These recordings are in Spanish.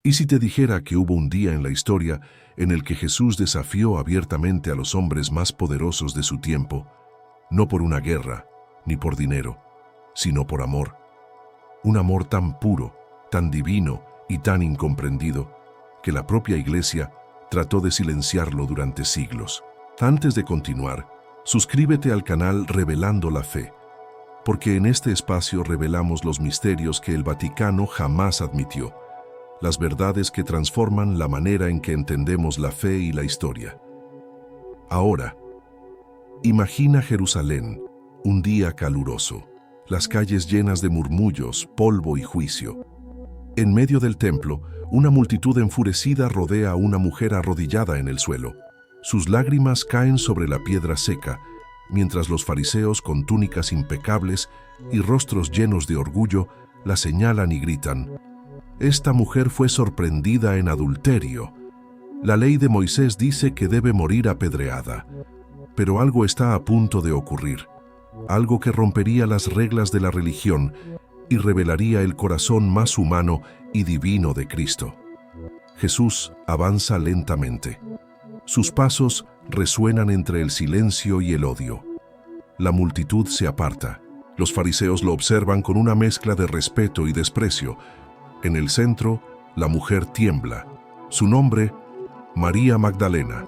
¿Y si te dijera que hubo un día en la historia en el que Jesús desafió abiertamente a los hombres más poderosos de su tiempo, no por una guerra, ni por dinero, sino por amor? Un amor tan puro, tan divino y tan incomprendido, que la propia Iglesia trató de silenciarlo durante siglos. Antes de continuar, suscríbete al canal Revelando la Fe, porque en este espacio revelamos los misterios que el Vaticano jamás admitió, las verdades que transforman la manera en que entendemos la fe y la historia. Ahora, imagina Jerusalén, un día caluroso, las calles llenas de murmullos, polvo y juicio. En medio del templo, una multitud enfurecida rodea a una mujer arrodillada en el suelo. Sus lágrimas caen sobre la piedra seca, mientras los fariseos con túnicas impecables y rostros llenos de orgullo la señalan y gritan: «Esta mujer fue sorprendida en adulterio. La ley de Moisés dice que debe morir apedreada». Pero algo está a punto de ocurrir, algo que rompería las reglas de la religión y revelaría el corazón más humano y divino de Cristo. Jesús avanza lentamente. Sus pasos resuenan entre el silencio y el odio. La multitud se aparta. Los fariseos lo observan con una mezcla de respeto y desprecio. En el centro, la mujer tiembla. Su nombre, María Magdalena.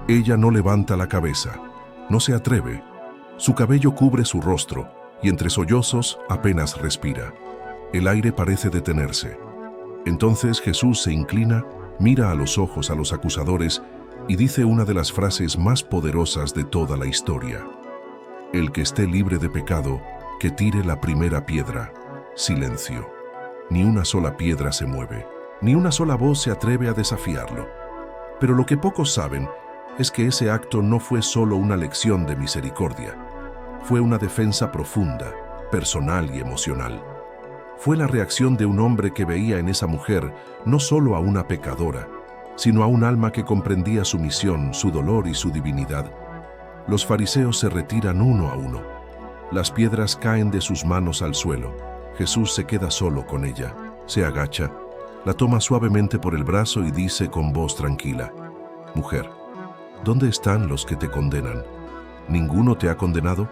Ella no levanta la cabeza, no se atreve. Su cabello cubre su rostro y entre sollozos apenas respira. El aire parece detenerse. Entonces Jesús se inclina, mira a los ojos a los acusadores y dice una de las frases más poderosas de toda la historia: «El que esté libre de pecado, que tire la primera piedra». Silencio. Ni una sola piedra se mueve, ni una sola voz se atreve a desafiarlo. Pero lo que pocos saben es que ese acto no fue solo una lección de misericordia. Fue una defensa profunda, personal y emocional. Fue la reacción de un hombre que veía en esa mujer no solo a una pecadora, sino a un alma que comprendía su misión, su dolor y su divinidad. Los fariseos se retiran uno a uno. Las piedras caen de sus manos al suelo. Jesús se queda solo con ella. Se agacha, la toma suavemente por el brazo y dice con voz tranquila: «Mujer, ¿dónde están los que te condenan? ¿Ninguno te ha condenado?».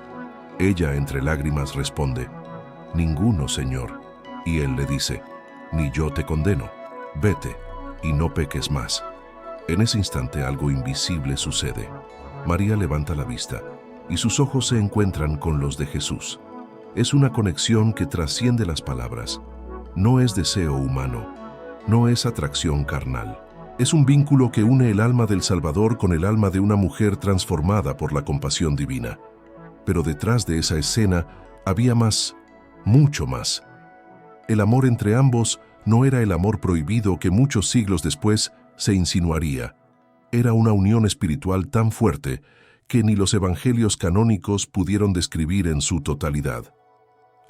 Ella, entre lágrimas, responde: «Ninguno, Señor». Y él le dice: «Ni yo te condeno. Vete y no peques más». En ese instante algo invisible sucede. María levanta la vista y sus ojos se encuentran con los de Jesús. Es una conexión que trasciende las palabras. No es deseo humano, no es atracción carnal. Es un vínculo que une el alma del Salvador con el alma de una mujer transformada por la compasión divina. Pero detrás de esa escena había más, mucho más. El amor entre ambos no era el amor prohibido que muchos siglos después se insinuaría. Era una unión espiritual tan fuerte que ni los evangelios canónicos pudieron describir en su totalidad.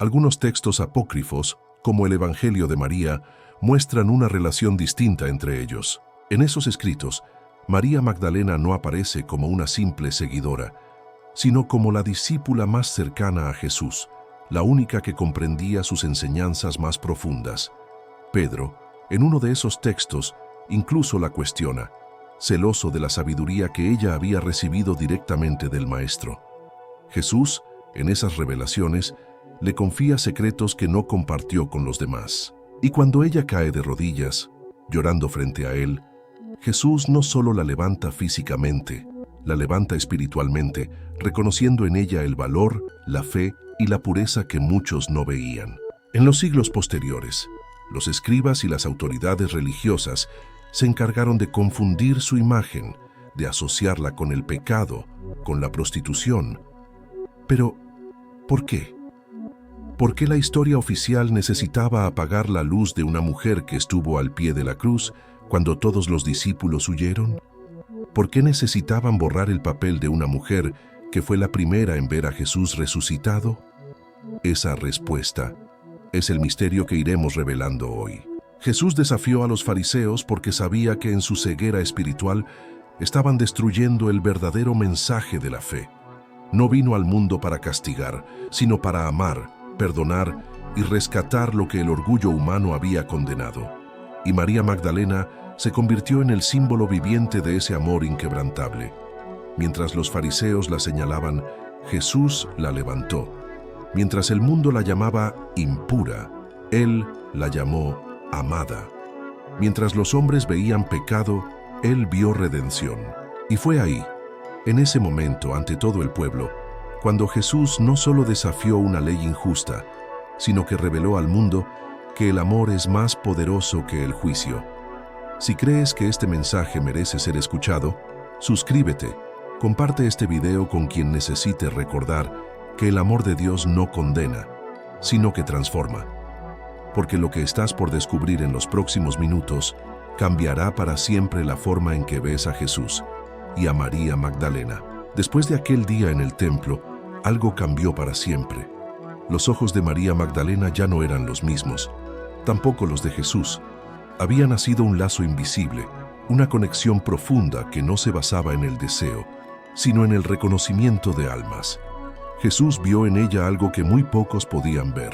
Algunos textos apócrifos, como el Evangelio de María, muestran una relación distinta entre ellos. En esos escritos, María Magdalena no aparece como una simple seguidora, sino como la discípula más cercana a Jesús, la única que comprendía sus enseñanzas más profundas. Pedro, en uno de esos textos, incluso la cuestiona, celoso de la sabiduría que ella había recibido directamente del Maestro. Jesús, en esas revelaciones, le confía secretos que no compartió con los demás. Y cuando ella cae de rodillas, llorando frente a él, Jesús no solo la levanta físicamente, la levanta espiritualmente, reconociendo en ella el valor, la fe y la pureza que muchos no veían. En los siglos posteriores, los escribas y las autoridades religiosas se encargaron de confundir su imagen, de asociarla con el pecado, con la prostitución. Pero, ¿por qué? ¿Por qué la historia oficial necesitaba apagar la luz de una mujer que estuvo al pie de la cruz cuando todos los discípulos huyeron? ¿Por qué necesitaban borrar el papel de una mujer que fue la primera en ver a Jesús resucitado? Esa respuesta es el misterio que iremos revelando hoy. Jesús desafió a los fariseos porque sabía que en su ceguera espiritual estaban destruyendo el verdadero mensaje de la fe. No vino al mundo para castigar, sino para amar, perdonar y rescatar lo que el orgullo humano había condenado. y María Magdalena se convirtió en el símbolo viviente de ese amor inquebrantable. Mientras los fariseos la señalaban, Jesús la levantó. Mientras el mundo la llamaba impura, Él la llamó amada. Mientras los hombres veían pecado, Él vio redención. Y fue ahí, en ese momento, ante todo el pueblo, cuando Jesús no solo desafió una ley injusta, sino que reveló al mundo que el amor es más poderoso que el juicio. Si crees que este mensaje merece ser escuchado, suscríbete, comparte este video con quien necesite recordar que el amor de Dios no condena, sino que transforma. Porque lo que estás por descubrir en los próximos minutos cambiará para siempre la forma en que ves a Jesús y a María Magdalena. Después de aquel día en el templo, algo cambió para siempre. Los ojos de María Magdalena ya no eran los mismos, tampoco los de Jesús. Había nacido un lazo invisible, una conexión profunda que no se basaba en el deseo, sino en el reconocimiento de almas. Jesús vio en ella algo que muy pocos podían ver,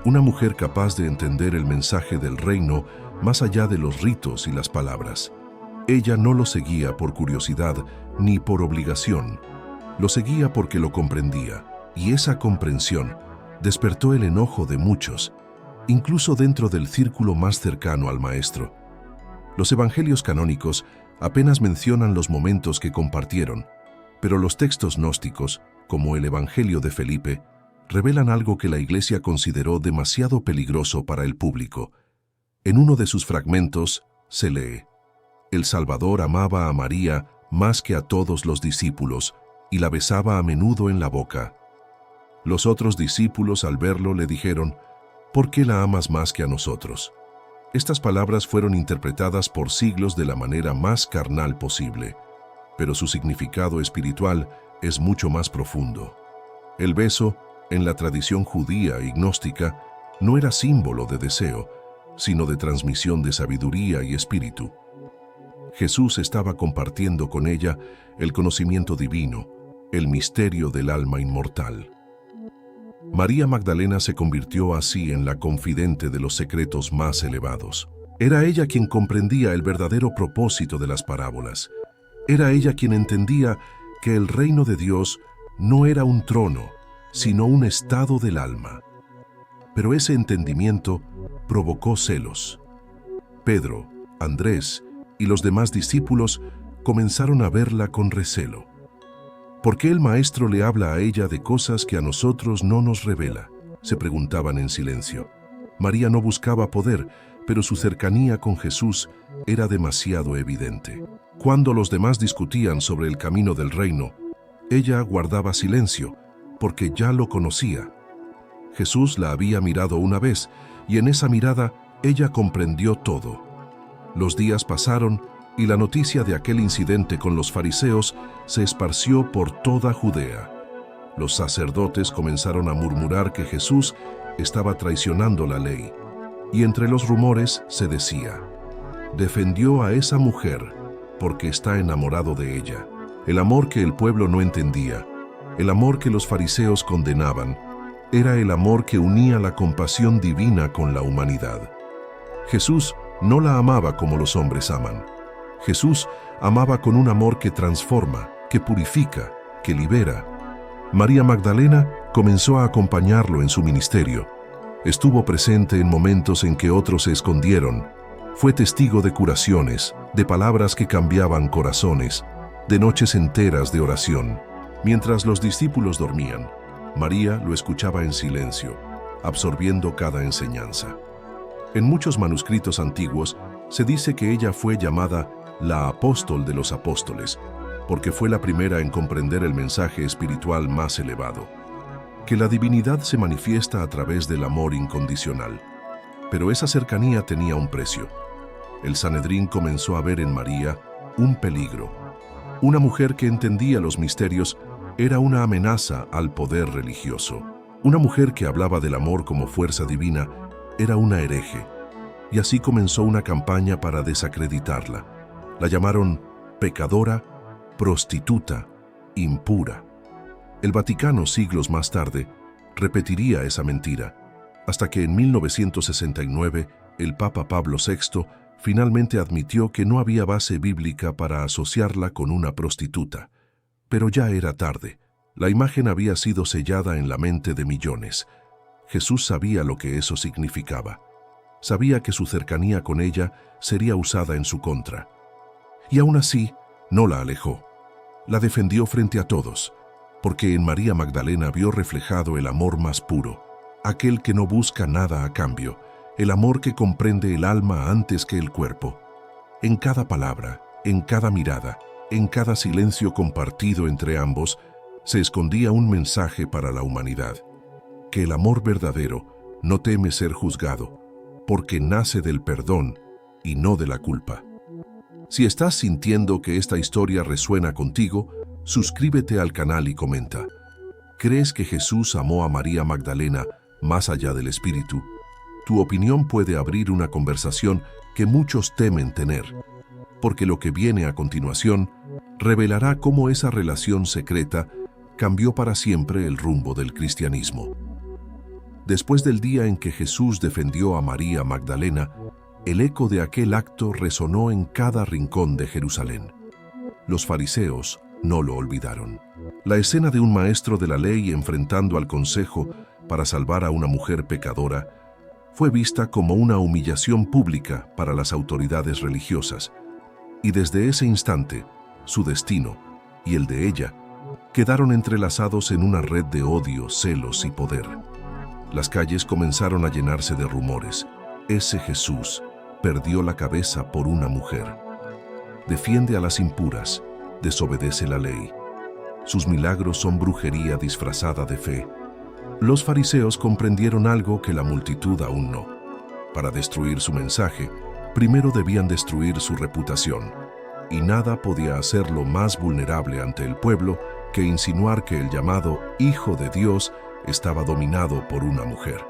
una mujer capaz de entender el mensaje del reino más allá de los ritos y las palabras. Ella no lo seguía por curiosidad ni por obligación, lo seguía porque lo comprendía, y esa comprensión despertó el enojo de muchos, incluso dentro del círculo más cercano al Maestro. Los evangelios canónicos apenas mencionan los momentos que compartieron, pero los textos gnósticos, como el Evangelio de Felipe, revelan algo que la Iglesia consideró demasiado peligroso para el público. En uno de sus fragmentos se lee: El Salvador amaba a María más que a todos los discípulos y la besaba a menudo en la boca. Los otros discípulos al verlo le dijeron: ¿Por qué la amas más que a nosotros? Estas palabras fueron interpretadas por siglos de la manera más carnal posible, pero su significado espiritual es mucho más profundo. El beso, en la tradición judía y gnóstica, no era símbolo de deseo, sino de transmisión de sabiduría y espíritu. Jesús estaba compartiendo con ella el conocimiento divino, el misterio del alma inmortal. María Magdalena se convirtió así en la confidente de los secretos más elevados. Era ella quien comprendía el verdadero propósito de las parábolas. Era ella quien entendía que el reino de Dios no era un trono, sino un estado del alma. Pero ese entendimiento provocó celos. Pedro, Andrés y los demás discípulos comenzaron a verla con recelo. ¿Por qué el Maestro le habla a ella de cosas que a nosotros no nos revela?, se preguntaban en silencio. María no buscaba poder, pero su cercanía con Jesús era demasiado evidente. Cuando los demás discutían sobre el camino del reino, ella guardaba silencio, porque ya lo conocía. Jesús la había mirado una vez, y en esa mirada ella comprendió todo. Los días pasaron, y la noticia de aquel incidente con los fariseos se esparció por toda Judea. Los sacerdotes comenzaron a murmurar que Jesús estaba traicionando la ley, y entre los rumores se decía: defendió a esa mujer porque está enamorado de ella. El amor que el pueblo no entendía, el amor que los fariseos condenaban, era el amor que unía la compasión divina con la humanidad. Jesús no la amaba como los hombres aman. Jesús amaba con un amor que transforma, que purifica, que libera. María Magdalena comenzó a acompañarlo en su ministerio. Estuvo presente en momentos en que otros se escondieron. Fue testigo de curaciones, de palabras que cambiaban corazones, de noches enteras de oración. Mientras los discípulos dormían, María lo escuchaba en silencio, absorbiendo cada enseñanza. En muchos manuscritos antiguos se dice que ella fue llamada la apóstol de los apóstoles, porque fue la primera en comprender el mensaje espiritual más elevado, que la divinidad se manifiesta a través del amor incondicional. Pero esa cercanía tenía un precio. El Sanedrín comenzó a ver en María un peligro. Una mujer que entendía los misterios era una amenaza al poder religioso. Una mujer que hablaba del amor como fuerza divina era una hereje. Y así comenzó una campaña para desacreditarla. La llamaron pecadora, prostituta, impura. El Vaticano, siglos más tarde, repetiría esa mentira, hasta que en 1969 el Papa Pablo VI finalmente admitió que no había base bíblica para asociarla con una prostituta. Pero ya era tarde. La imagen había sido sellada en la mente de millones. Jesús sabía lo que eso significaba. Sabía que su cercanía con ella sería usada en su contra. Y aún así, no la alejó. La defendió frente a todos, porque en María Magdalena vio reflejado el amor más puro, aquel que no busca nada a cambio, el amor que comprende el alma antes que el cuerpo. En cada palabra, en cada mirada, en cada silencio compartido entre ambos, se escondía un mensaje para la humanidad, que el amor verdadero no teme ser juzgado, porque nace del perdón y no de la culpa. Si estás sintiendo que esta historia resuena contigo, suscríbete al canal y comenta. ¿Crees que Jesús amó a María Magdalena más allá del espíritu? Tu opinión puede abrir una conversación que muchos temen tener, porque lo que viene a continuación revelará cómo esa relación secreta cambió para siempre el rumbo del cristianismo. Después del día en que Jesús defendió a María Magdalena, el eco de aquel acto resonó en cada rincón de Jerusalén. Los fariseos no lo olvidaron. La escena de un maestro de la ley enfrentando al consejo para salvar a una mujer pecadora fue vista como una humillación pública para las autoridades religiosas, y desde ese instante, su destino y el de ella quedaron entrelazados en una red de odio, celos y poder. Las calles comenzaron a llenarse de rumores. Ese Jesús perdió la cabeza por una mujer. Defiende a las impuras, desobedece la ley. Sus milagros son brujería disfrazada de fe. Los fariseos comprendieron algo que la multitud aún no. Para destruir su mensaje, primero debían destruir su reputación, y nada podía hacerlo más vulnerable ante el pueblo que insinuar que el llamado Hijo de Dios estaba dominado por una mujer.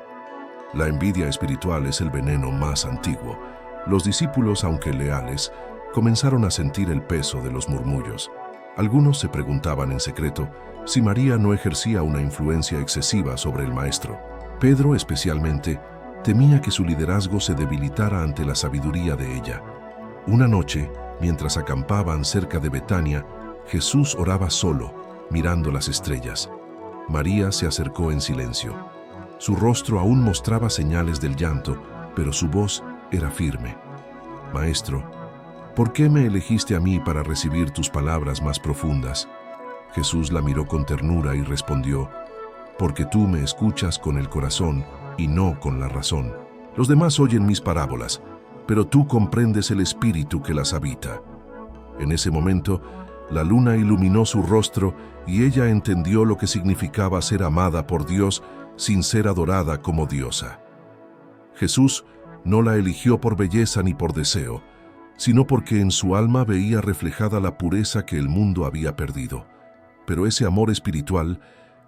La envidia espiritual es el veneno más antiguo. Los discípulos, aunque leales, comenzaron a sentir el peso de los murmullos. Algunos se preguntaban en secreto si María no ejercía una influencia excesiva sobre el maestro. Pedro, especialmente, temía que su liderazgo se debilitara ante la sabiduría de ella. Una noche, mientras acampaban cerca de Betania, Jesús oraba solo, mirando las estrellas. María se acercó en silencio. Su rostro aún mostraba señales del llanto, pero su voz era firme. Maestro, ¿por qué me elegiste a mí para recibir tus palabras más profundas? Jesús la miró con ternura y respondió, porque tú me escuchas con el corazón y no con la razón. Los demás oyen mis parábolas, pero tú comprendes el espíritu que las habita. En ese momento, la luna iluminó su rostro y ella entendió lo que significaba ser amada por Dios sin ser adorada como diosa. Jesús no la eligió por belleza ni por deseo, sino porque en su alma veía reflejada la pureza que el mundo había perdido. Pero ese amor espiritual,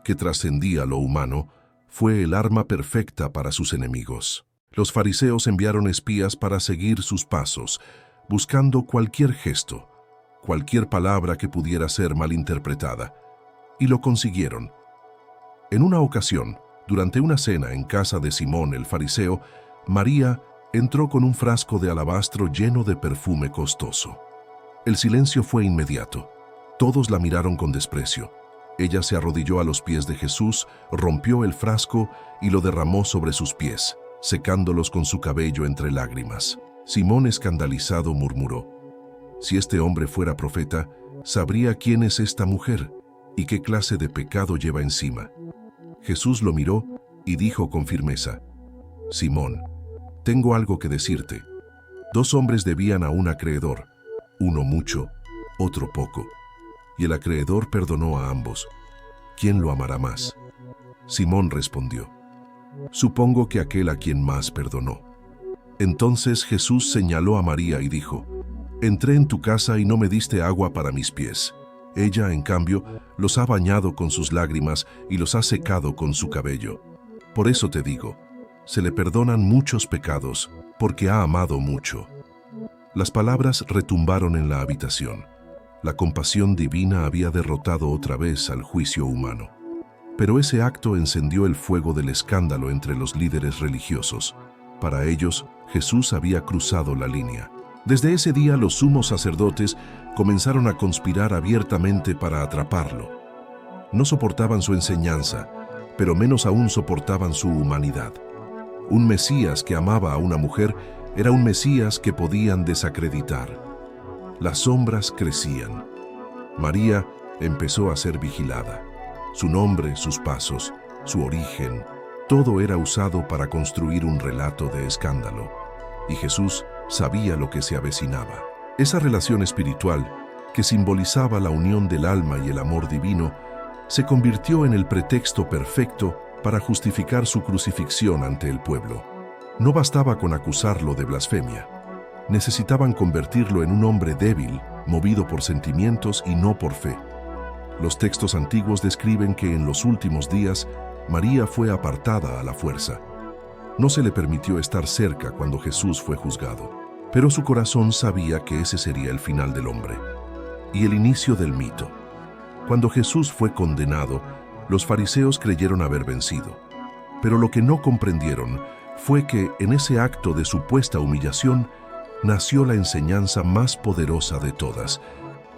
que trascendía lo humano, fue el arma perfecta para sus enemigos. Los fariseos enviaron espías para seguir sus pasos, buscando cualquier gesto, cualquier palabra que pudiera ser malinterpretada, y lo consiguieron. En una ocasión, durante una cena en casa de Simón el fariseo, María entró con un frasco de alabastro lleno de perfume costoso. El silencio fue inmediato. Todos la miraron con desprecio. Ella se arrodilló a los pies de Jesús, rompió el frasco y lo derramó sobre sus pies, secándolos con su cabello entre lágrimas. Simón, escandalizado, murmuró, si este hombre fuera profeta, sabría quién es esta mujer y qué clase de pecado lleva encima. Jesús lo miró y dijo con firmeza, Simón, tengo algo que decirte. 2 hombres debían a un acreedor, uno mucho, otro poco, y el acreedor perdonó a ambos. ¿Quién lo amará más? Simón respondió, supongo que aquel a quien más perdonó. Entonces Jesús señaló a María y dijo, entré en tu casa y no me diste agua para mis pies. Ella, en cambio, los ha bañado con sus lágrimas y los ha secado con su cabello. Por eso te digo, se le perdonan muchos pecados, porque ha amado mucho. Las palabras retumbaron en la habitación. La compasión divina había derrotado otra vez al juicio humano. Pero ese acto encendió el fuego del escándalo entre los líderes religiosos. Para ellos, Jesús había cruzado la línea. Desde ese día, los sumos sacerdotes comenzaron a conspirar abiertamente para atraparlo. No soportaban su enseñanza, pero menos aún soportaban su humanidad. Un Mesías que amaba a una mujer era un Mesías que podían desacreditar. Las sombras crecían. María empezó a ser vigilada. Su nombre, sus pasos, su origen, todo era usado para construir un relato de escándalo. Y Jesús sabía lo que se avecinaba. Esa relación espiritual, que simbolizaba la unión del alma y el amor divino, se convirtió en el pretexto perfecto para justificar su crucifixión ante el pueblo. No bastaba con acusarlo de blasfemia. Necesitaban convertirlo en un hombre débil, movido por sentimientos y no por fe. Los textos antiguos describen que en los últimos días María fue apartada a la fuerza. No se le permitió estar cerca cuando Jesús fue juzgado, pero su corazón sabía que ese sería el final del hombre y el inicio del mito. Cuando Jesús fue condenado, los fariseos creyeron haber vencido, pero lo que no comprendieron fue que en ese acto de supuesta humillación nació la enseñanza más poderosa de todas.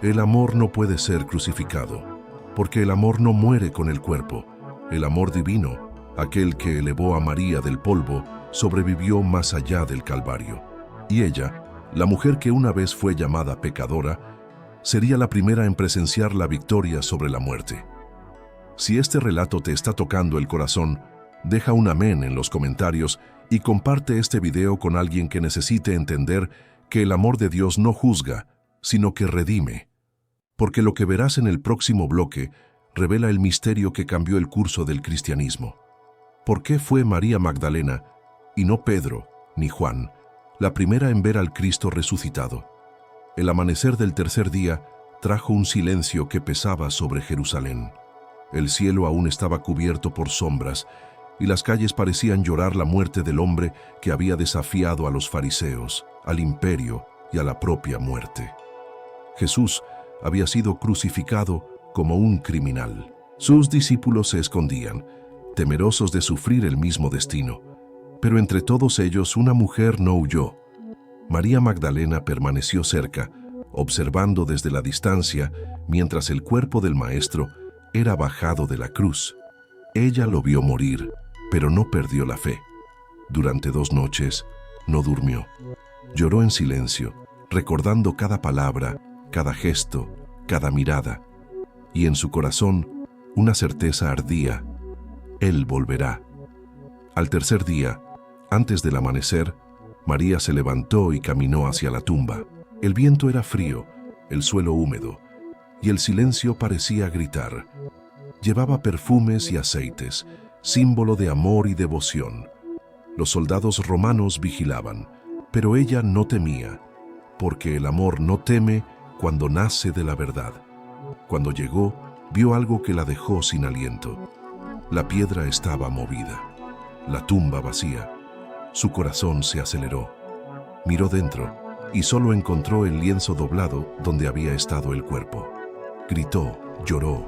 El amor no puede ser crucificado, porque el amor no muere con el cuerpo. El amor divino, aquel que elevó a María del polvo, sobrevivió más allá del Calvario. Y ella, la mujer que una vez fue llamada pecadora, sería la primera en presenciar la victoria sobre la muerte. Si este relato te está tocando el corazón, deja un amén en los comentarios y comparte este video con alguien que necesite entender que el amor de Dios no juzga, sino que redime. Porque lo que verás en el próximo bloque revela el misterio que cambió el curso del cristianismo. ¿Por qué fue María Magdalena, y no Pedro ni Juan, la primera en ver al Cristo resucitado? El amanecer del tercer día trajo un silencio que pesaba sobre Jerusalén. El cielo aún estaba cubierto por sombras, y las calles parecían llorar la muerte del hombre que había desafiado a los fariseos, al imperio y a la propia muerte. Jesús había sido crucificado como un criminal. Sus discípulos se escondían, temerosos de sufrir el mismo destino. Pero entre todos ellos una mujer no huyó. María Magdalena permaneció cerca, observando desde la distancia mientras el cuerpo del Maestro era bajado de la cruz. Ella lo vio morir, pero no perdió la fe. Durante 2 noches no durmió. Lloró en silencio, recordando cada palabra, cada gesto, cada mirada. Y en su corazón una certeza ardía: Él volverá. Al tercer día, antes del amanecer, María se levantó y caminó hacia la tumba. El viento era frío, el suelo húmedo, y el silencio parecía gritar. Llevaba perfumes y aceites, símbolo de amor y devoción. Los soldados romanos vigilaban, pero ella no temía, porque el amor no teme cuando nace de la verdad. Cuando llegó, vio algo que la dejó sin aliento. La piedra estaba movida, la tumba vacía. Su corazón se aceleró. Miró dentro y solo encontró el lienzo doblado donde había estado el cuerpo. Gritó, lloró,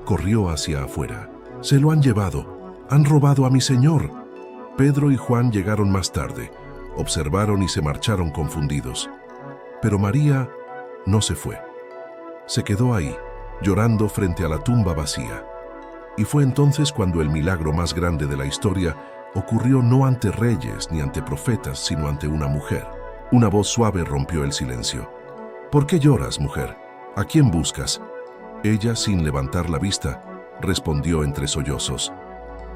corrió hacia afuera. «¡Se lo han llevado! ¡Han robado a mi Señor!». Pedro y Juan llegaron más tarde, observaron y se marcharon confundidos. Pero María no se fue. Se quedó ahí, llorando frente a la tumba vacía. Y fue entonces cuando el milagro más grande de la historia ocurrió no ante reyes ni ante profetas, sino ante una mujer. Una voz suave rompió el silencio. «¿Por qué lloras, mujer? ¿A quién buscas?». Ella, sin levantar la vista, respondió entre sollozos: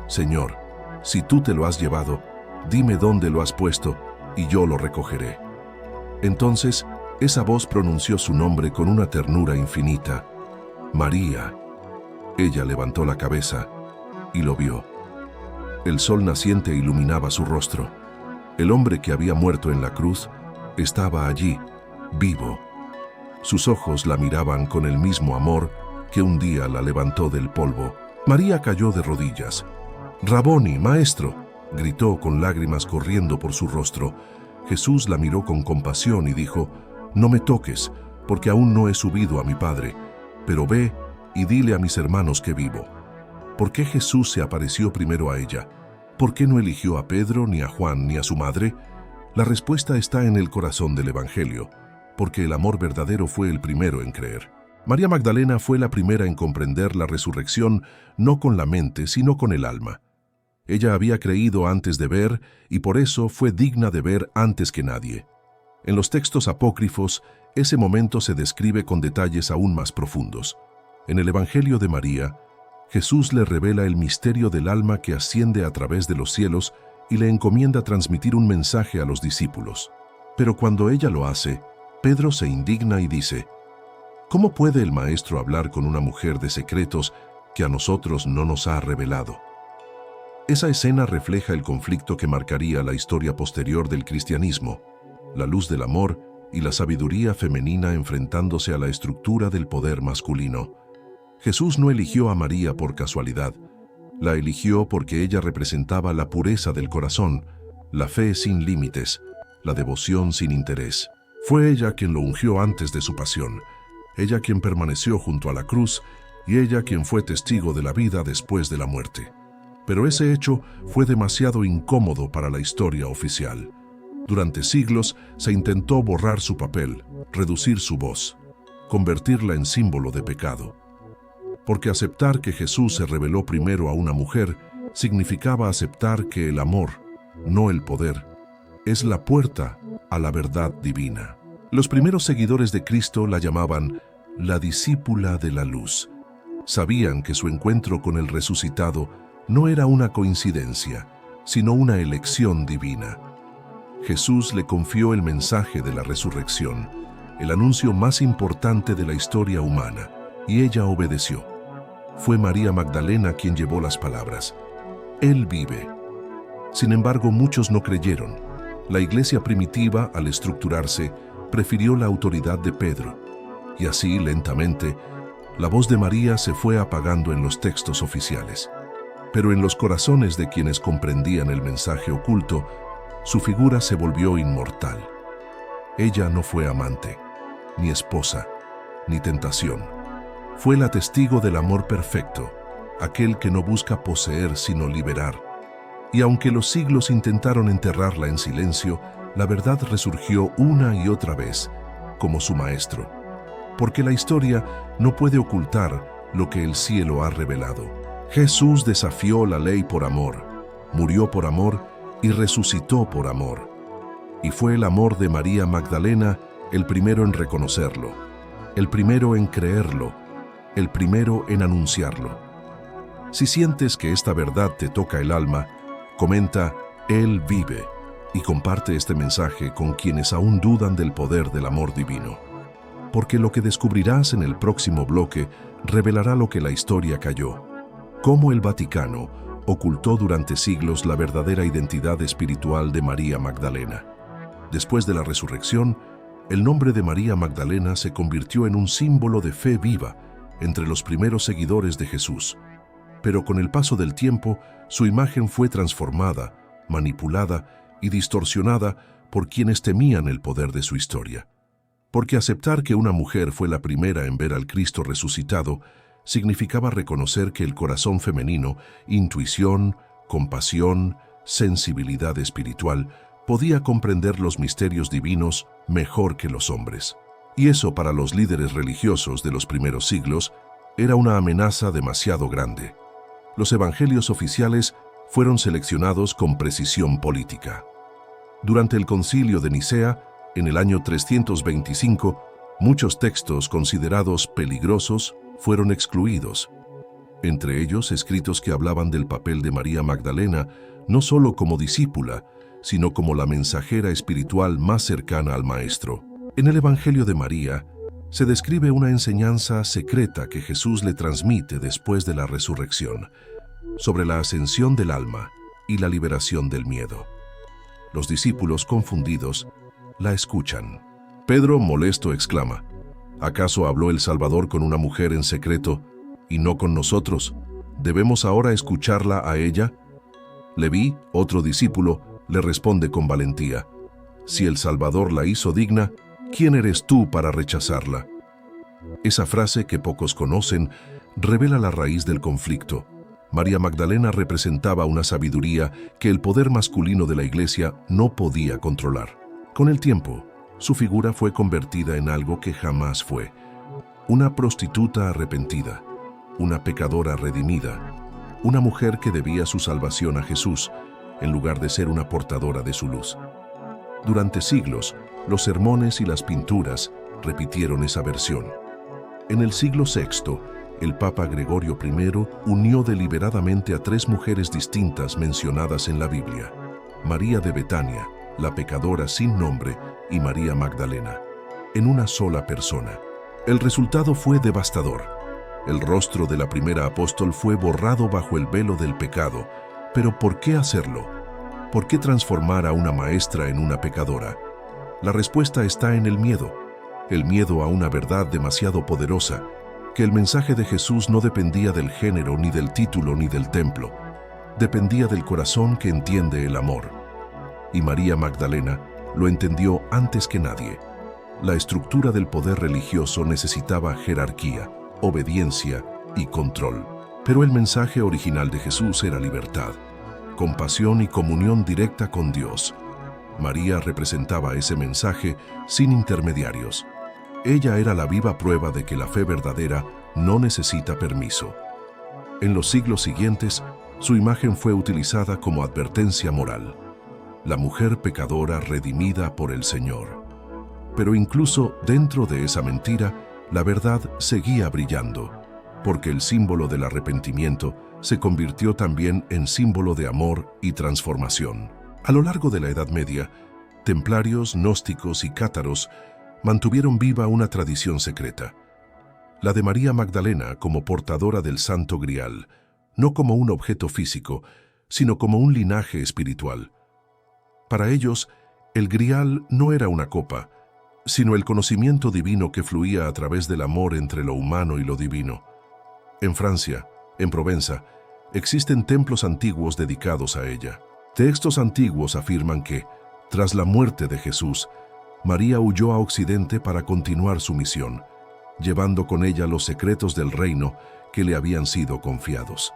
«Señor, si tú te lo has llevado, dime dónde lo has puesto y yo lo recogeré». Entonces, esa voz pronunció su nombre con una ternura infinita: «María». Ella levantó la cabeza y lo vio. El sol naciente iluminaba su rostro. El hombre que había muerto en la cruz estaba allí, vivo. Sus ojos la miraban con el mismo amor que un día la levantó del polvo. María cayó de rodillas. «Raboni, maestro», gritó con lágrimas corriendo por su rostro. Jesús la miró con compasión y dijo: «No me toques, porque aún no he subido a mi Padre, pero ve y dile a mis hermanos que vivo». ¿Por qué Jesús se apareció primero a ella? ¿Por qué no eligió a Pedro, ni a Juan, ni a su madre? La respuesta está en el corazón del Evangelio, porque el amor verdadero fue el primero en creer. María Magdalena fue la primera en comprender la resurrección no con la mente, sino con el alma. Ella había creído antes de ver y por eso fue digna de ver antes que nadie. En los textos apócrifos, ese momento se describe con detalles aún más profundos. En el Evangelio de María, Jesús le revela el misterio del alma que asciende a través de los cielos y le encomienda transmitir un mensaje a los discípulos. Pero cuando ella lo hace, Pedro se indigna y dice: ¿Cómo puede el Maestro hablar con una mujer de secretos que a nosotros no nos ha revelado? Esa escena refleja el conflicto que marcaría la historia posterior del cristianismo, la luz del amor y la sabiduría femenina enfrentándose a la estructura del poder masculino. Jesús no eligió a María por casualidad. La eligió porque ella representaba la pureza del corazón, la fe sin límites, la devoción sin interés. Fue ella quien lo ungió antes de su pasión, ella quien permaneció junto a la cruz y ella quien fue testigo de la vida después de la muerte. Pero ese hecho fue demasiado incómodo para la historia oficial. Durante siglos se intentó borrar su papel, reducir su voz, convertirla en símbolo de pecado. Porque aceptar que Jesús se reveló primero a una mujer significaba aceptar que el amor, no el poder, es la puerta a la verdad divina. Los primeros seguidores de Cristo la llamaban la discípula de la luz. Sabían que su encuentro con el resucitado no era una coincidencia, sino una elección divina. Jesús le confió el mensaje de la resurrección, el anuncio más importante de la historia humana, y ella obedeció. Fue María Magdalena quien llevó las palabras: Él vive. Sin embargo, muchos no creyeron. La iglesia primitiva, al estructurarse, prefirió la autoridad de Pedro, y así, lentamente, la voz de María se fue apagando en los textos oficiales. Pero en los corazones de quienes comprendían el mensaje oculto, su figura se volvió inmortal. Ella no fue amante, ni esposa, ni tentación. Fue la testigo del amor perfecto, aquel que no busca poseer sino liberar. Y aunque los siglos intentaron enterrarla en silencio, la verdad resurgió una y otra vez, como su maestro. Porque la historia no puede ocultar lo que el cielo ha revelado. Jesús desafió la ley por amor, murió por amor y resucitó por amor. Y fue el amor de María Magdalena el primero en reconocerlo, el primero en creerlo, el primero en anunciarlo. Si sientes que esta verdad te toca el alma, comenta Él vive y comparte este mensaje con quienes aún dudan del poder del amor divino. Porque lo que descubrirás en el próximo bloque revelará lo que la historia calló, cómo el Vaticano ocultó durante siglos la verdadera identidad espiritual de María Magdalena. Después de la resurrección, el nombre de María Magdalena se convirtió en un símbolo de fe viva entre los primeros seguidores de Jesús. Pero con el paso del tiempo, su imagen fue transformada, manipulada y distorsionada por quienes temían el poder de su historia. Porque aceptar que una mujer fue la primera en ver al Cristo resucitado significaba reconocer que el corazón femenino, intuición, compasión, sensibilidad espiritual, podía comprender los misterios divinos mejor que los hombres. Y eso para los líderes religiosos de los primeros siglos era una amenaza demasiado grande. Los evangelios oficiales fueron seleccionados con precisión política. Durante el Concilio de Nicea, en el año 325, muchos textos considerados peligrosos fueron excluidos, entre ellos escritos que hablaban del papel de María Magdalena no solo como discípula, sino como la mensajera espiritual más cercana al Maestro. En el Evangelio de María se describe una enseñanza secreta que Jesús le transmite después de la resurrección, sobre la ascensión del alma y la liberación del miedo. Los discípulos, confundidos, la escuchan. Pedro, molesto, exclama: ¿acaso habló el Salvador con una mujer en secreto y no con nosotros? ¿Debemos ahora escucharla a ella? Leví, otro discípulo, le responde con valentía: si el Salvador la hizo digna, ¿quién eres tú para rechazarla? Esa frase que pocos conocen revela la raíz del conflicto. María Magdalena representaba una sabiduría que el poder masculino de la Iglesia no podía controlar. Con el tiempo, su figura fue convertida en algo que jamás fue: una prostituta arrepentida, una pecadora redimida, una mujer que debía su salvación a Jesús, en lugar de ser una portadora de su luz. Durante siglos, los sermones y las pinturas repitieron esa versión. En el siglo VI, el Papa Gregorio I unió deliberadamente a 3 mujeres distintas mencionadas en la Biblia: María de Betania, la pecadora sin nombre, y María Magdalena, en una sola persona. El resultado fue devastador. El rostro de la primera apóstol fue borrado bajo el velo del pecado. ¿Pero por qué hacerlo? ¿Por qué transformar a una maestra en una pecadora? La respuesta está en el miedo a una verdad demasiado poderosa, que el mensaje de Jesús no dependía del género, ni del título, ni del templo. Dependía del corazón que entiende el amor. Y María Magdalena lo entendió antes que nadie. La estructura del poder religioso necesitaba jerarquía, obediencia y control. Pero el mensaje original de Jesús era libertad, compasión y comunión directa con Dios. María representaba ese mensaje sin intermediarios. Ella era la viva prueba de que la fe verdadera no necesita permiso. En los siglos siguientes, su imagen fue utilizada como advertencia moral: la mujer pecadora redimida por el Señor. Pero incluso dentro de esa mentira, la verdad seguía brillando, porque el símbolo del arrepentimiento se convirtió también en símbolo de amor y transformación. A lo largo de la Edad Media, templarios, gnósticos y cátaros mantuvieron viva una tradición secreta: la de María Magdalena como portadora del Santo Grial, no como un objeto físico, sino como un linaje espiritual. Para ellos, el Grial no era una copa, sino el conocimiento divino que fluía a través del amor entre lo humano y lo divino. En Francia, en Provenza, existen templos antiguos dedicados a ella. Textos antiguos afirman que, tras la muerte de Jesús, María huyó a Occidente para continuar su misión, llevando con ella los secretos del reino que le habían sido confiados.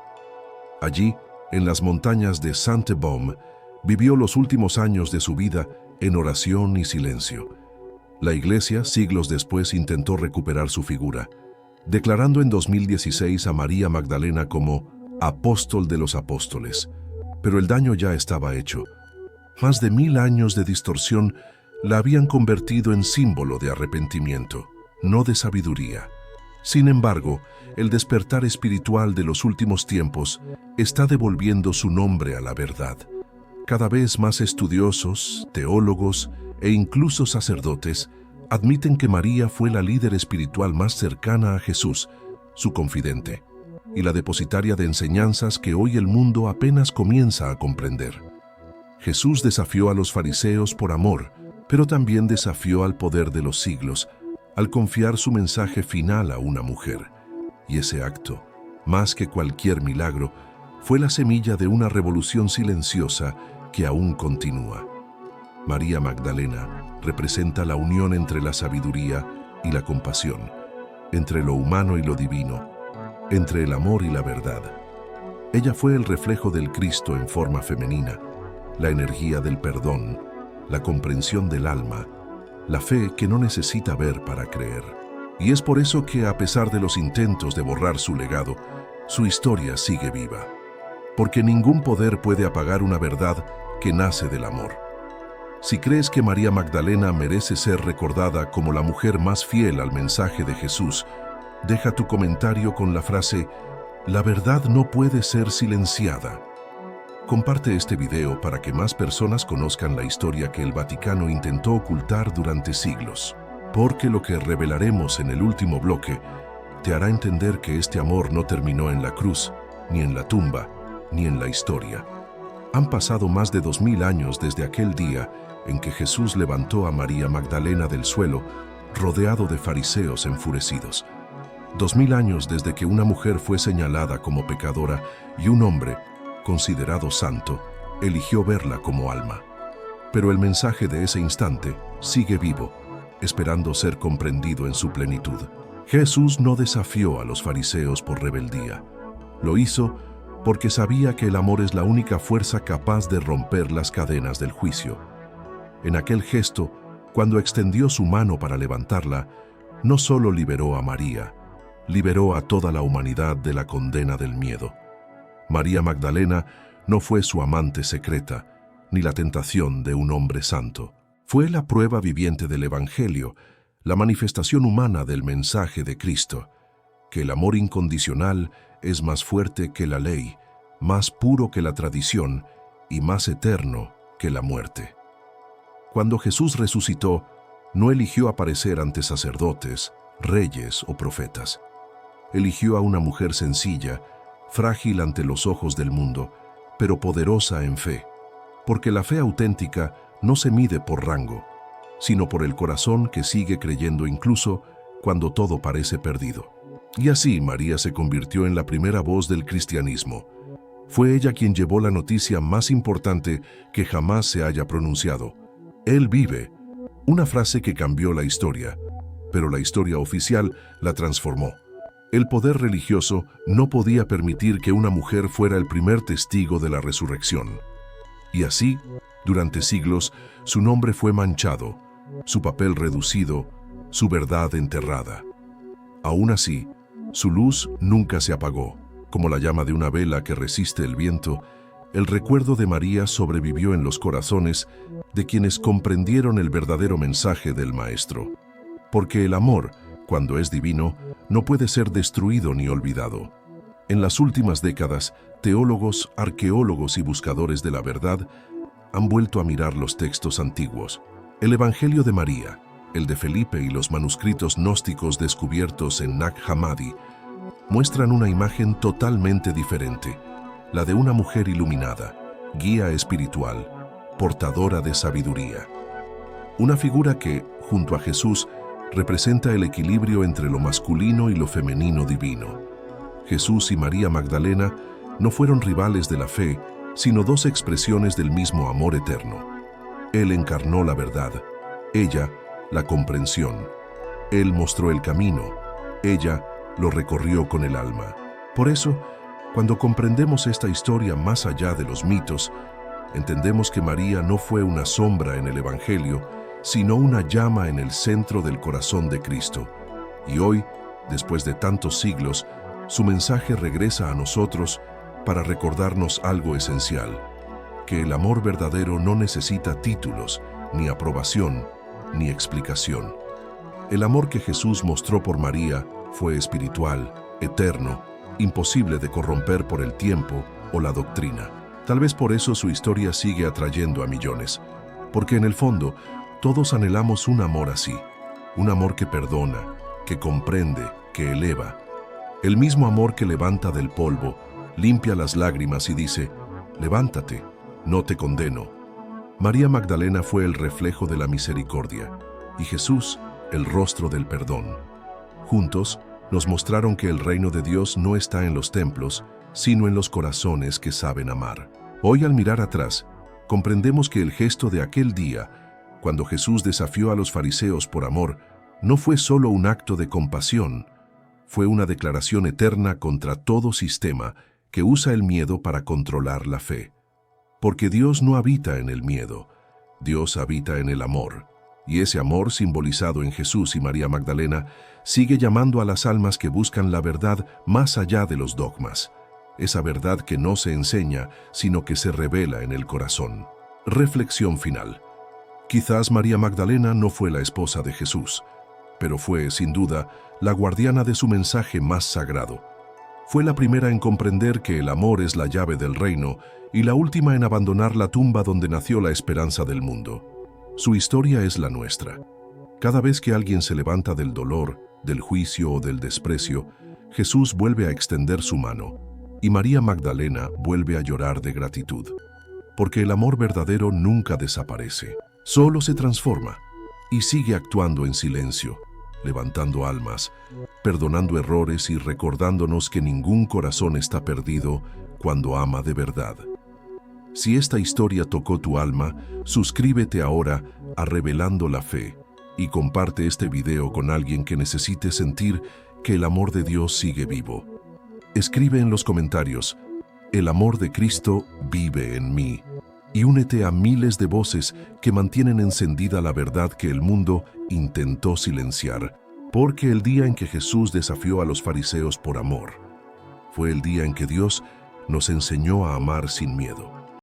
Allí, en las montañas de Sainte-Baume, vivió los últimos años de su vida en oración y silencio. La Iglesia, siglos después, intentó recuperar su figura, declarando en 2016 a María Magdalena como apóstol de los apóstoles. Pero el daño ya estaba hecho. Más de 1000 años de distorsión la habían convertido en símbolo de arrepentimiento, no de sabiduría. Sin embargo, el despertar espiritual de los últimos tiempos está devolviendo su nombre a la verdad. Cada vez más estudiosos, teólogos e incluso sacerdotes admiten que María fue la líder espiritual más cercana a Jesús, su confidente, y la depositaria de enseñanzas que hoy el mundo apenas comienza a comprender. Jesús desafió a los fariseos por amor, pero también desafió al poder de los siglos al confiar su mensaje final a una mujer. Y ese acto, más que cualquier milagro, fue la semilla de una revolución silenciosa que aún continúa. María Magdalena representa la unión entre la sabiduría y la compasión, entre lo humano y lo divino, entre el amor y la verdad. Ella fue el reflejo del Cristo en forma femenina, la energía del perdón, la comprensión del alma, la fe que no necesita ver para creer. Y es por eso que, a pesar de los intentos de borrar su legado, su historia sigue viva. Porque ningún poder puede apagar una verdad que nace del amor. Si crees que María Magdalena merece ser recordada como la mujer más fiel al mensaje de Jesús, deja tu comentario con la frase: la verdad no puede ser silenciada. Comparte este video para que más personas conozcan la historia que el Vaticano intentó ocultar durante siglos. Porque lo que revelaremos en el último bloque te hará entender que este amor no terminó en la cruz, ni en la tumba, ni en la historia. Han pasado más de 2000 años desde aquel día en que Jesús levantó a María Magdalena del suelo, rodeado de fariseos enfurecidos. 2000 años desde que una mujer fue señalada como pecadora y un hombre, considerado santo, eligió verla como alma. Pero el mensaje de ese instante sigue vivo, esperando ser comprendido en su plenitud. Jesús no desafió a los fariseos por rebeldía. Lo hizo porque sabía que el amor es la única fuerza capaz de romper las cadenas del juicio. En aquel gesto, cuando extendió su mano para levantarla, no solo liberó a María, liberó a toda la humanidad de la condena del miedo. María Magdalena no fue su amante secreta, ni la tentación de un hombre santo. Fue la prueba viviente del Evangelio, la manifestación humana del mensaje de Cristo, que el amor incondicional es más fuerte que la ley, más puro que la tradición y más eterno que la muerte. Cuando Jesús resucitó, no eligió aparecer ante sacerdotes, reyes o profetas. Eligió a una mujer sencilla, frágil ante los ojos del mundo, pero poderosa en fe, porque la fe auténtica no se mide por rango, sino por el corazón que sigue creyendo incluso cuando todo parece perdido. Y así María se convirtió en la primera voz del cristianismo. Fue ella quien llevó la noticia más importante que jamás se haya pronunciado. Él vive, una frase que cambió la historia, pero la historia oficial la transformó. El poder religioso no podía permitir que una mujer fuera el primer testigo de la resurrección. Y así, durante siglos, su nombre fue manchado, su papel reducido, su verdad enterrada. Aún así, su luz nunca se apagó. Como la llama de una vela que resiste el viento, el recuerdo de María sobrevivió en los corazones de quienes comprendieron el verdadero mensaje del Maestro. Porque el amor, cuando es divino, no puede ser destruido ni olvidado. En las últimas décadas, teólogos, arqueólogos y buscadores de la verdad han vuelto a mirar los textos antiguos. El Evangelio de María, el de Felipe y los manuscritos gnósticos descubiertos en Nag Hammadi muestran una imagen totalmente diferente, la de una mujer iluminada, guía espiritual, portadora de sabiduría. Una figura que, junto a Jesús, representa el equilibrio entre lo masculino y lo femenino divino. Jesús y María Magdalena no fueron rivales de la fe, sino dos expresiones del mismo amor eterno. Él encarnó la verdad, ella la comprensión. Él mostró el camino, ella lo recorrió con el alma. Por eso, cuando comprendemos esta historia más allá de los mitos, entendemos que María no fue una sombra en el Evangelio, sino una llama en el centro del corazón de Cristo. Y hoy, después de tantos siglos, su mensaje regresa a nosotros para recordarnos algo esencial, que el amor verdadero no necesita títulos, ni aprobación, ni explicación. El amor que Jesús mostró por María fue espiritual, eterno, imposible de corromper por el tiempo o la doctrina. Tal vez por eso su historia sigue atrayendo a millones, porque en el fondo todos anhelamos un amor así, un amor que perdona, que comprende, que eleva. El mismo amor que levanta del polvo, limpia las lágrimas y dice, levántate, no te condeno. María Magdalena fue el reflejo de la misericordia y Jesús el rostro del perdón. Juntos nos mostraron que el reino de Dios no está en los templos, sino en los corazones que saben amar. Hoy al mirar atrás, comprendemos que el gesto de aquel día, cuando Jesús desafió a los fariseos por amor, no fue solo un acto de compasión, fue una declaración eterna contra todo sistema que usa el miedo para controlar la fe. Porque Dios no habita en el miedo, Dios habita en el amor. Y ese amor, simbolizado en Jesús y María Magdalena, sigue llamando a las almas que buscan la verdad más allá de los dogmas. Esa verdad que no se enseña, sino que se revela en el corazón. Reflexión final. Quizás María Magdalena no fue la esposa de Jesús, pero fue, sin duda, la guardiana de su mensaje más sagrado. Fue la primera en comprender que el amor es la llave del reino y la última en abandonar la tumba donde nació la esperanza del mundo. Su historia es la nuestra. Cada vez que alguien se levanta del dolor, del juicio o del desprecio, Jesús vuelve a extender su mano y María Magdalena vuelve a llorar de gratitud. Porque el amor verdadero nunca desaparece, solo se transforma y sigue actuando en silencio, levantando almas, perdonando errores y recordándonos que ningún corazón está perdido cuando ama de verdad. Si esta historia tocó tu alma, suscríbete ahora a Revelando la Fe y comparte este video con alguien que necesite sentir que el amor de Dios sigue vivo. Escribe en los comentarios, El amor de Cristo vive en mí. Y únete a miles de voces que mantienen encendida la verdad que el mundo intentó silenciar, porque el día en que Jesús desafió a los fariseos por amor, fue el día en que Dios nos enseñó a amar sin miedo.